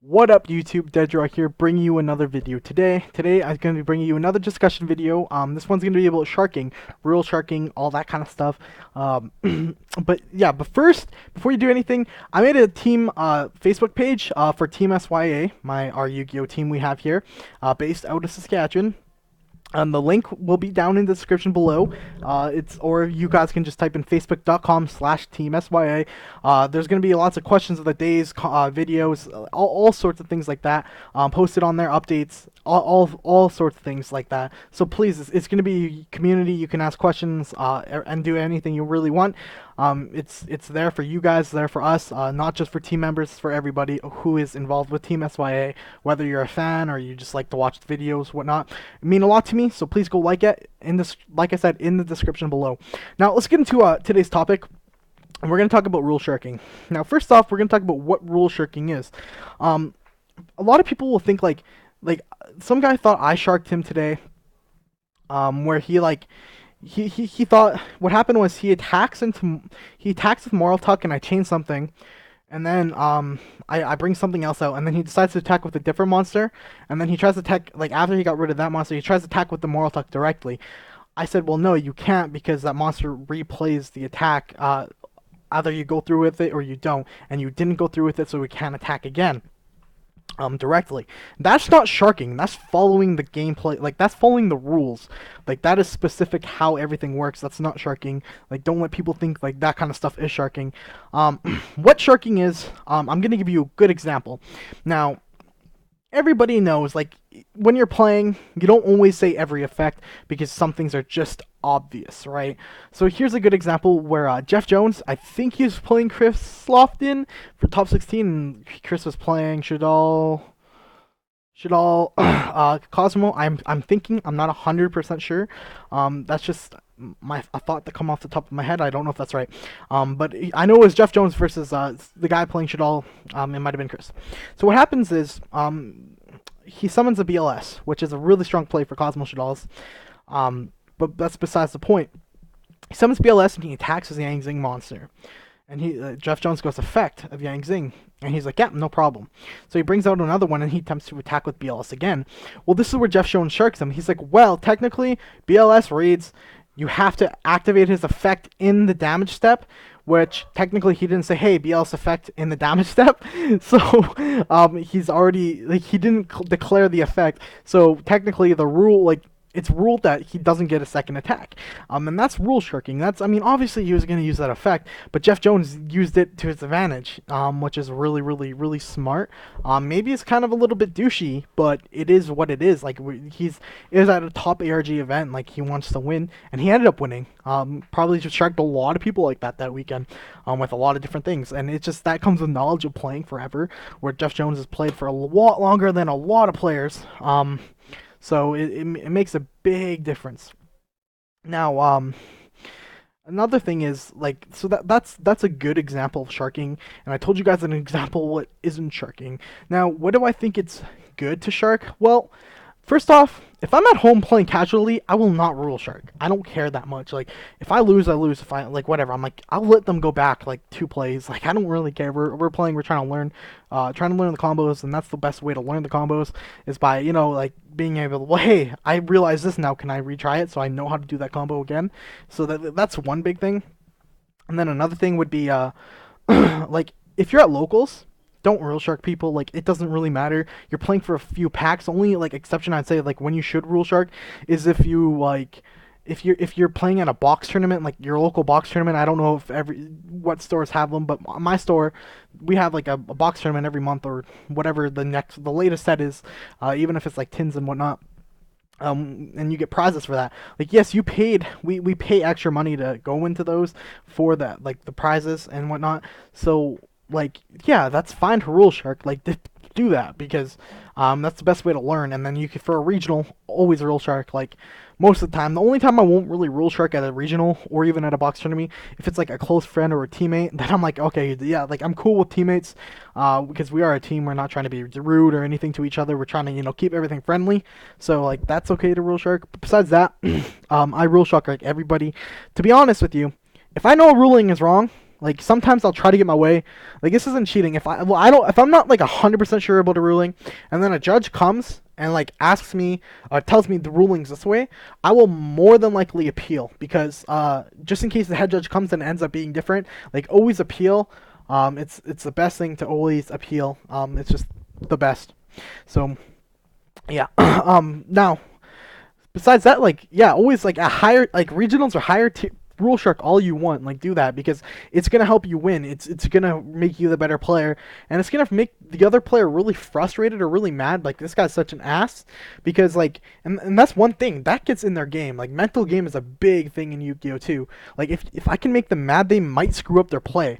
What up YouTube, Deaddraw here, bringing you another video today. Today I'm going to be bringing you another discussion video. This one's going to be about sharking, real sharking, all that kind of stuff. But first, before you do anything, I made a team Facebook page for Team SYA, our Yu-Gi-Oh team we have here, based out of Saskatchewan. The link will be down in the description below. Or you guys can just type in facebook.com/teamsya. There's going to be lots of questions of the days, videos, all sorts of things like that. Posted on there, updates, all sorts of things like that. So please, it's going to be community. You can ask questions and do anything you really want. It's there for you guys, there for us, not just for team members, for everybody who is involved with Team SYA, whether you're a fan or you just like to watch the videos, whatnot. It mean a lot to me, so please go like it in this, like I said, in the description below. Now let's get into today's topic. And we're going to talk about rule shirking. Now, first off, we're going to talk about what rule shirking is. A lot of people will think like some guy thought I sharked him today, where he thought what happened was he attacks with Moral Tuck and I chain something, and then I bring something else out, and then he decides to attack with a different monster, and then he tries to attack, like after he got rid of that monster, he tries to attack with the Moral Tuck directly. I said, well, no, you can't, because that monster replays the attack. Either you go through with it or you don't, and you didn't go through with it, so we can't attack again. Directly. That's not sharking. That's following the gameplay. Like, that's following the rules. Like, that is specific how everything works. That's not sharking. Like, don't let people think like that kind of stuff is sharking. What sharking is, I'm gonna give you a good example. Now, everybody knows, like, when you're playing, you don't always say every effect because some things are just obvious, right? So here's a good example where Jeff Jones, I think he was playing Chris Lofton for top 16, and Chris was playing Shadal Cosmo. I'm thinking, I'm not 100% sure. That's just a thought that come off the top of my head. I don't know if that's right. But I know it was Jeff Jones versus the guy playing Shadal. It might have been Chris. So what happens is he summons a BLS, which is a really strong play for Cosmo Shadals. But that's besides the point. He summons BLS and he attacks his Yang Zing monster. And Jeff Jones goes effect of Yang Zing. And he's like, yeah, no problem. So he brings out another one and he attempts to attack with BLS again. Well, this is where Jeff Jones sharks him. He's like, well, technically, BLS reads, you have to activate his effect in the damage step, which technically he didn't say, hey, BLS effect in the damage step. So he's already, like, he didn't declare the effect. So technically the rule, like, it's ruled that he doesn't get a second attack. And that's rule sharking. That's, I mean, obviously he was going to use that effect, but Jeff Jones used it to his advantage, which is really, really, really smart. Maybe it's kind of a little bit douchey, but it is what it is. Like, it is at a top ARG event, like, he wants to win, and he ended up winning. Probably just sharked a lot of people like that weekend, with a lot of different things. And it's just, that comes with knowledge of playing forever, where Jeff Jones has played for a lot longer than a lot of players. So it makes a big difference. Now, another thing is, like, so that's a good example of sharking, and I told you guys an example what isn't sharking. Now, what do I think it's good to shark? Well, first off, if I'm at home playing casually, I will not rule shark. I don't care that much. Like, if I lose, I lose. If I, like, whatever, I'm like, I'll let them go back, like, 2 plays. Like, I don't really care. We're playing, we're trying to learn the combos, and that's the best way to learn the combos, is by, you know, like, being able to, well, hey, I realize this now, can I retry it so I know how to do that combo again? So that's one big thing. And then another thing would be, like, if you're at locals, don't rule shark people. Like, it doesn't really matter. You're playing for a few packs. Only, like, exception I'd say, like, when you should rule shark is if you, like, if you're playing at a box tournament, like your local box tournament. I don't know if what stores have them, but my store, we have like a box tournament every month, or whatever the latest set is, even if it's like tins and whatnot. And you get prizes for that. Like, yes, we pay extra money to go into those for that, like the prizes and whatnot. So, like, yeah, that's fine to rule shark. Like, do that, because that's the best way to learn. And then you can, for a regional, always rule shark. Like, most of the time, the only time I won't really rule shark at a regional or even at a box tournament, if it's like a close friend or a teammate, then I'm like, okay, yeah, like, I'm cool with teammates, because we are a team. We're not trying to be rude or anything to each other. We're trying to, you know, keep everything friendly. So, like, that's okay to rule shark. But besides that, I rule shark like everybody. To be honest with you, if I know a ruling is wrong, Like sometimes I'll try to get my way. Like this isn't cheating. If I'm not like 100% sure about a ruling, and then a judge comes and like asks me or tells me the rulings this way, I will more than likely appeal because just in case the head judge comes and ends up being different, like always appeal. It's the best thing to always appeal. It's just the best. So yeah. Now besides that, like yeah, always like a higher like regionals or higher rule shark all you want, like do that because it's gonna help you win. It's gonna make you the better player, and it's gonna make the other player really frustrated or really mad. Like this guy's such an ass because like and that's one thing that gets in their game. Like mental game is a big thing in Yu-Gi-Oh too. Like if I can make them mad, they might screw up their play,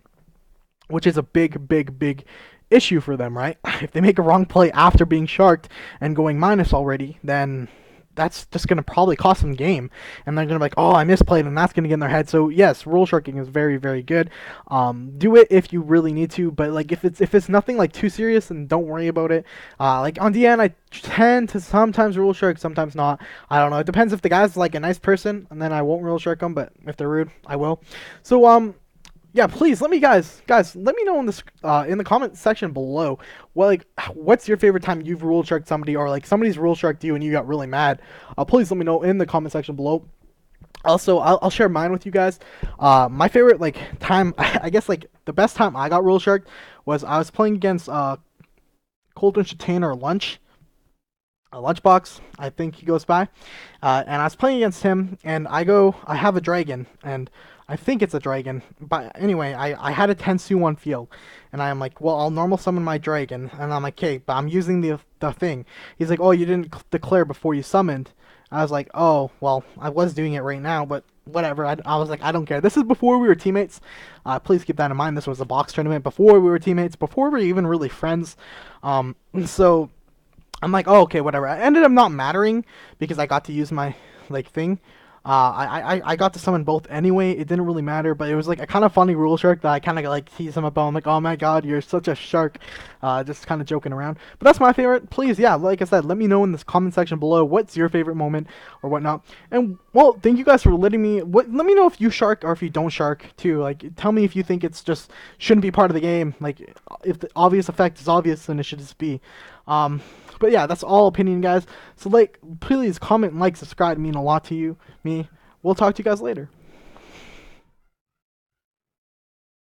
which is a big issue for them, right? If they make a wrong play after being sharked and going minus already, then that's just going to probably cost them game, and they're going to be like, oh, I misplayed, and that's going to get in their head. So yes, rule sharking is very good. Do it if you really need to, but like if it's nothing like too serious, then don't worry about it. Like on DN, I tend to sometimes rule shark, sometimes not. I don't know. It depends if the guy's like a nice person, and then I won't rule shark them, but if they're rude, I will. So yeah, please let me guys let me know in the comment section below what's your favorite time you've rule sharked somebody, or like somebody's rule sharked you and you got really mad. Please let me know in the comment section below. Also, I'll share mine with you guys. My favorite like time, I guess like the best time I got rule sharked was I was playing against Colton Chatane or a Lunchbox, I think he goes by, and I was playing against him, and I have a dragon, and I think it's a dragon, but anyway, I had a Tensu-1 field, and I'm like, well, I'll normal summon my dragon, and I'm like, okay, but I'm using the thing. He's like, oh, you didn't declare before you summoned. I was like, oh, well, I was doing it right now, but whatever. I was like, I don't care. This is before we were teammates. Please keep that in mind. This was a box tournament before we were teammates, before we were even really friends. So I'm like, oh, okay, whatever. I ended up not mattering because I got to use my like thing. I got to summon both anyway. It didn't really matter, but it was like a kind of funny rule shark that I kind of like tease him about. I'm like, oh my god, you're such a shark. Just kind of joking around. But that's my favorite. Please, yeah, like I said, let me know in this comment section below what's your favorite moment or whatnot. And well, thank you guys for letting me. Let me know if you shark or if you don't shark too. Like, tell me if you think it's just shouldn't be part of the game. Like, if the obvious effect is obvious, then it should just be. But yeah, that's all opinion, guys. So like, please comment, like, subscribe. Mean a lot to me. We'll talk to you guys later.